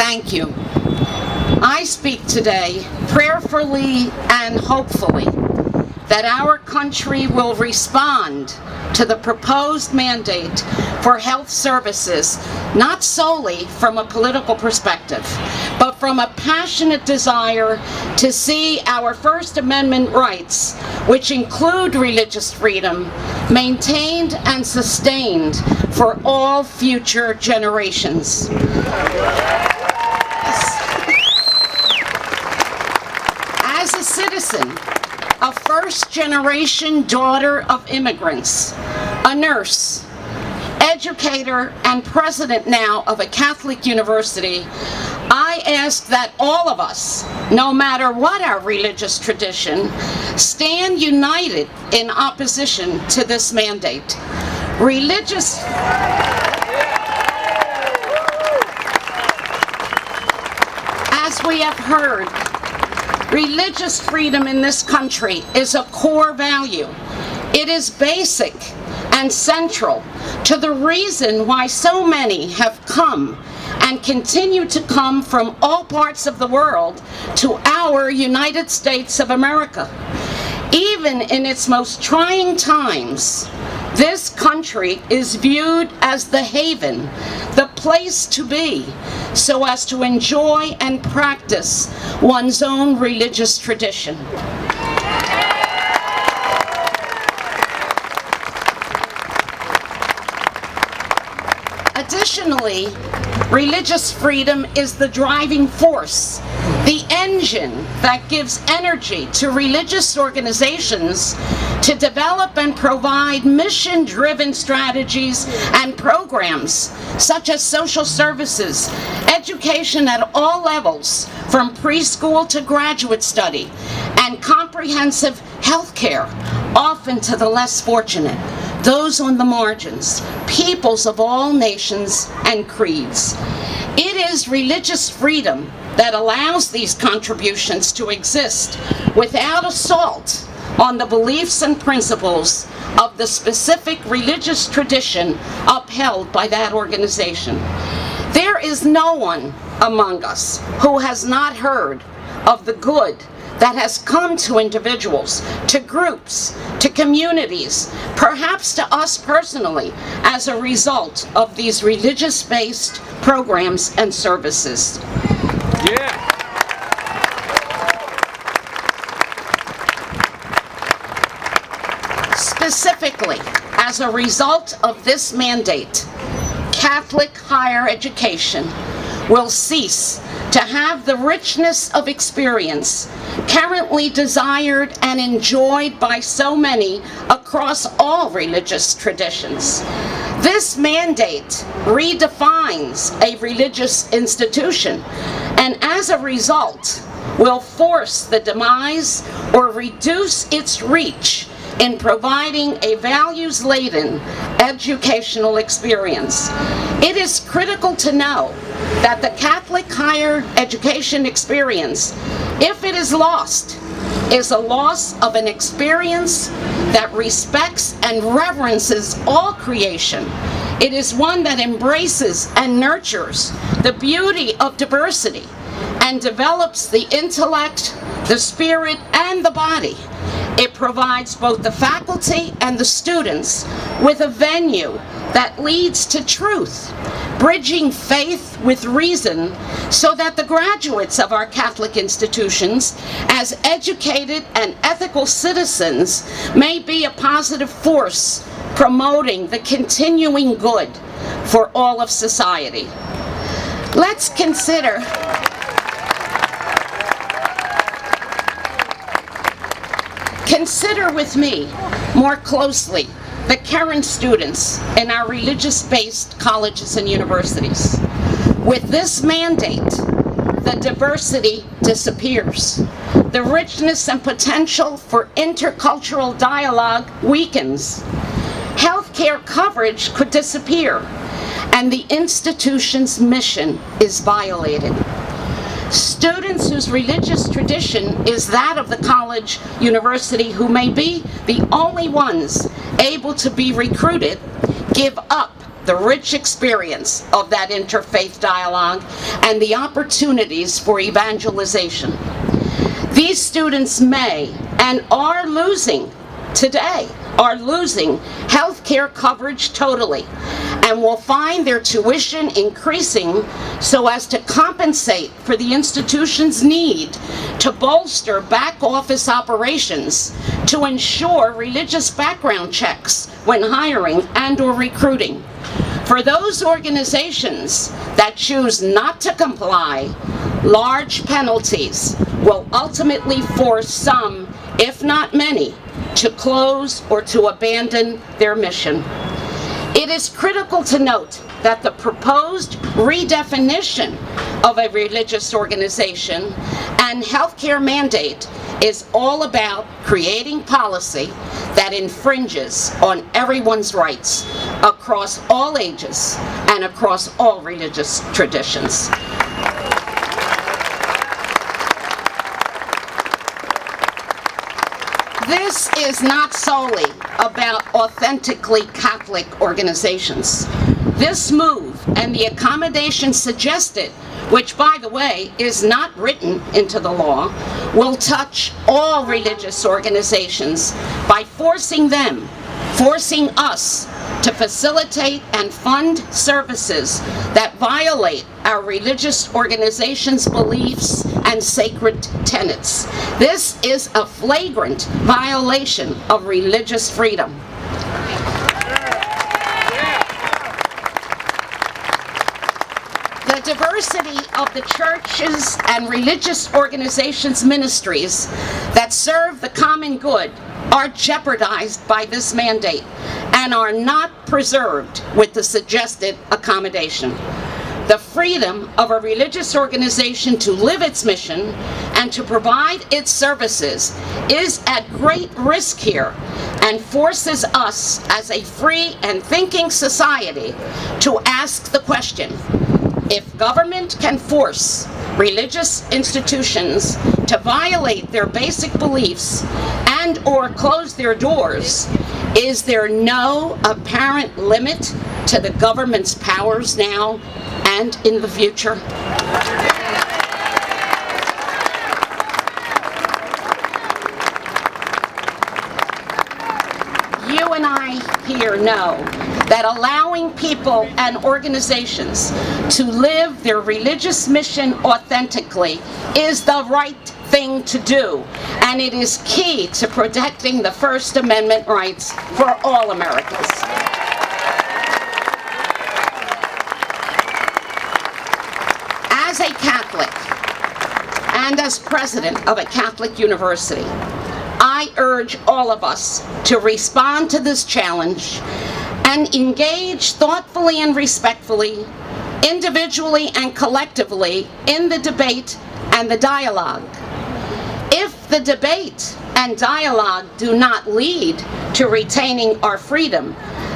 Thank you. I speak today prayerfully and hopefully that our country will respond to the proposed mandate for health services, not solely from a political perspective, but from a passionate desire to see our First Amendment rights, which include religious freedom, maintained and sustained for all future generations. As a citizen, a first-generation daughter of immigrants, a nurse, educator, and president now of a Catholic university, I ask that all of us, no matter what our religious tradition, stand united in opposition to this mandate. As we have heard, religious freedom in this country is a core value. It is basic and central to the reason why so many have come and continue to come from all parts of the world to our United States of America. Even in its most trying times, this country is viewed as the haven, the place to be, so as to enjoy and practice one's own religious tradition. Additionally, religious freedom is the driving force, the engine that gives energy to religious organizations to develop and provide mission-driven strategies and programs such as social services, education at all levels, from preschool to graduate study, and comprehensive health care, often to the less fortunate, those on the margins, peoples of all nations and creeds. It is religious freedom that allows these contributions to exist without assault on the beliefs and principles of the specific religious tradition upheld by that organization. There is no one among us who has not heard of the good that has come to individuals, to groups, to communities, perhaps to us personally, as a result of these religious-based programs and services. Yeah. Specifically, as a result of this mandate, Catholic higher education will cease to have the richness of experience currently desired and enjoyed by so many across all religious traditions. This mandate redefines a religious institution, and as a result, will force the demise or reduce its reach in providing a values-laden educational experience. It is critical to know that the Catholic higher education experience, if it is lost, is a loss of an experience that respects and reverences all creation. It is one that embraces and nurtures the beauty of diversity and develops the intellect, the spirit, and the body. It provides both the faculty and the students with a venue that leads to truth, bridging faith with reason, so that the graduates of our Catholic institutions, as educated and ethical citizens, may be a positive force promoting the continuing good for all of society. Let's consider with me more closely the current students in our religious-based colleges and universities. With this mandate, the diversity disappears. The richness and potential for intercultural dialogue weakens. Healthcare coverage could disappear, and the institution's mission is violated. Students whose religious tradition is that of the college, university, who may be the only ones able to be recruited, give up the rich experience of that interfaith dialogue and the opportunities for evangelization. These students may and are losing today, are losing health care coverage totally, and will find their tuition increasing so as to compensate for the institution's need to bolster back office operations to ensure religious background checks when hiring and or recruiting. For those organizations that choose not to comply, large penalties will ultimately force some, if not many, to close or to abandon their mission. It is critical to note that the proposed redefinition of a religious organization and healthcare mandate is all about creating policy that infringes on everyone's rights across all ages and across all religious traditions. This is not solely about authentically Catholic organizations. This move and the accommodations suggested, which by the way is not written into the law, will touch all religious organizations by forcing us to facilitate and fund services that violate our religious organizations' beliefs and sacred tenets. This is a flagrant violation of religious freedom. The diversity of the churches and religious organizations' ministries that serve the common good are jeopardized by this mandate and are not preserved with the suggested accommodation. The freedom of a religious organization to live its mission and to provide its services is at great risk here and forces us as a free and thinking society to ask the question: if government can force religious institutions to violate their basic beliefs and or close their doors, is there no apparent limit to the government's powers now and in the future? You and I here know that allowing people and organizations to live their religious mission authentically is the right thing to do, and it is key to protecting the First Amendment rights for all Americans. As a Catholic and as president of a Catholic university, I urge all of us to respond to this challenge and engage thoughtfully and respectfully, individually and collectively, in the debate and the dialogue. If the debate and dialogue do not lead to retaining our freedom,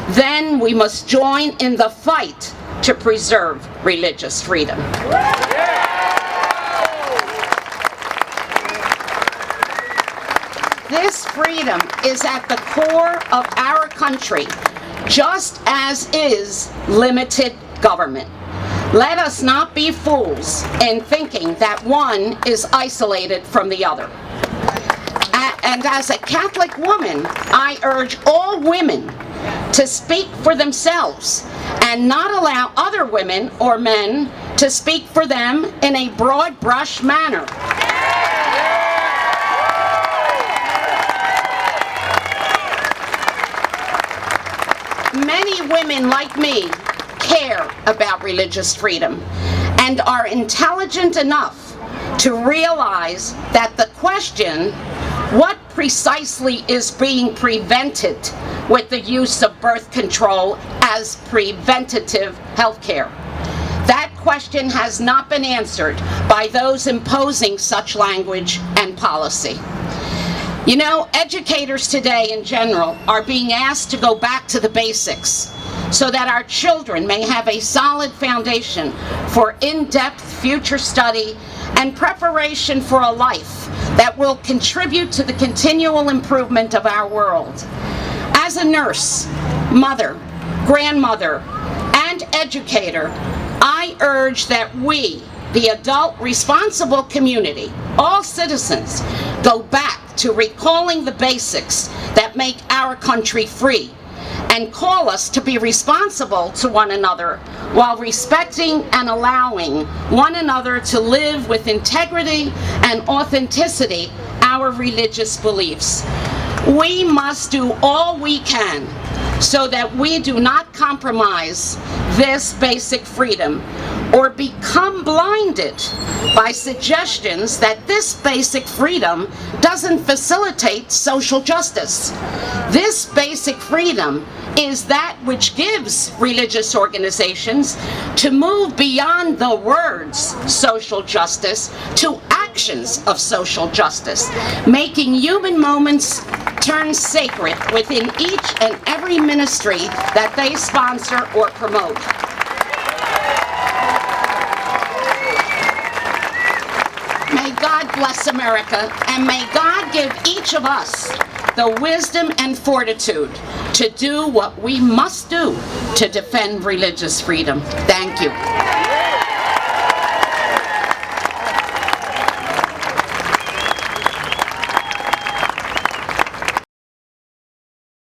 then we must join in the fight to preserve religious freedom. This freedom is at the core of our country, just as is limited government. Let us not be fools in thinking that one is isolated from the other. And as a Catholic woman, I urge all women to speak for themselves and not allow other women or men to speak for them in a broad brush manner. Many women like me care about religious freedom and are intelligent enough to realize that the question, what precisely is being prevented with the use of birth control as preventative health care? That question has not been answered by those imposing such language and policy. You know, educators today in general are being asked to go back to the basics so that our children may have a solid foundation for in-depth future study and preparation for a life that will contribute to the continual improvement of our world. As a nurse, mother, grandmother, educator, I urge that we, the adult responsible community, all citizens, go back to recalling the basics that make our country free and call us to be responsible to one another while respecting and allowing one another to live with integrity and authenticity our religious beliefs. We must do all we can so that we do not compromise this basic freedom or become blinded by suggestions that this basic freedom doesn't facilitate social justice. This basic freedom is that which gives religious organizations to move beyond the words social justice to actions of social justice, making human moments turn sacred within each and every ministry that they sponsor or promote. May God bless America, and may God give each of us the wisdom and fortitude to do what we must do to defend religious freedom. Thank you.